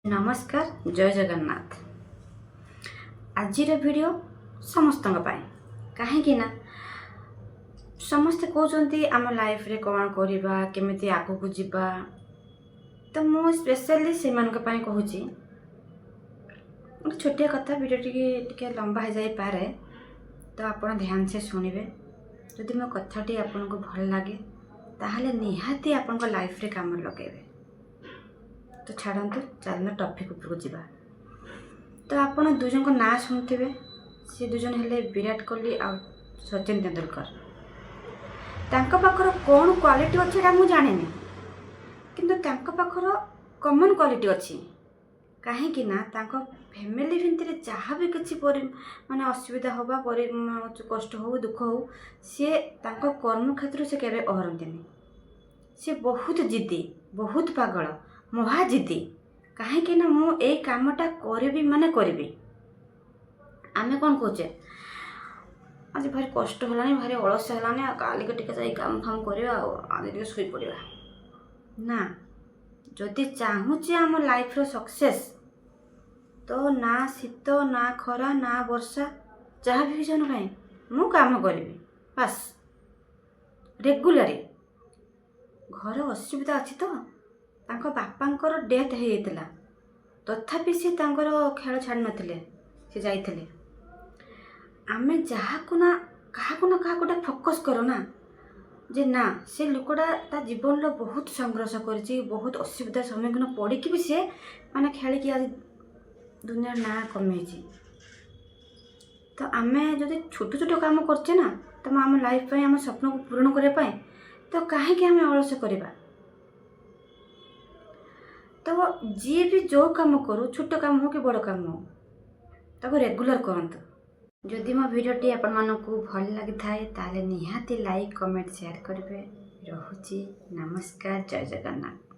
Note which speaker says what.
Speaker 1: नमस्कार जय जगन्नाथ। आजिर वीडियो समस्त कहीं समस्ते कहते आम लाइफ रे कौन करवा केमिति आगु को जीवा, तो मु स्पेशली से कहूँ छोटिया कथा वीडियो टी लंबा हो जाई पारे, तो आप ध्यान से शुणिबे। जदि मो कथाटी आपन को भल लगे ताहले निहाती आपन लाइफ रे काम लगेबे। तो छाड़ू चलना टॉपिक उपरको जीवा। तो आपण दुजन को ना शुणुवे, सी दुजन हेले विराट कोहली आ सचिन तेंदुलकर। तांको पाखर कौन क्वालिटी अच्छी मुझे जाने, किंतु तांको पाखर कॉमन क्वालिटी अच्छी। कहीं फैमिली भितर जहाँ भी किसी माने असुविधा होगा कष्ट हो दुख हो, सी कर्म क्षेत्र से केवे अहरती। सी बहुत जिद्दी, बहुत पागल, महाजिद्दी। कहीं मु ए कामटा करी माने करी। आमे कौन कहे आज भारी कष्ट है, भारी अलस है, काली टे काम फाम करवा आज टे शुई पड़ा ना। जदि चाहूचे आम लाइफ रो सक्सेस, तो ना शीत ना खरा ना वर्षा जहाँ भी जान कहीं मु काम करी बस रेगुलारी। घर असुविधा अच्छी तो तांको बापांकर डेथ हो जाता, तथापि सी खेल छाड़ नथिले, सी जाइथिले। आमे जहाँ को ना क्या गोटे फोकस करो ना, जे ना से लोकटा ता जीवन लो बहुत संघर्ष करिछि, बहुत असुविधा सम्मुखीन पड़िकी भी से माने खेलिकी आज दुनिया ना कमेछि। तो आमे जदि छोट छोट काम करछे ना, तो आम लाइफ पे आम स्वप्न को पूर्ण करने, तो कहीं आम अलस करवा। तो जी भी जो काम करू, छोट काम हो कि बड़ काम हो, ताको रेगुलर करंतु। जदि मो वीडियोटी आपण मानकु भल लगी थाए ताले निहाती लाइक कमेंट शेयर करेंगे। रहुची नमस्कार जय जगन्नाथ।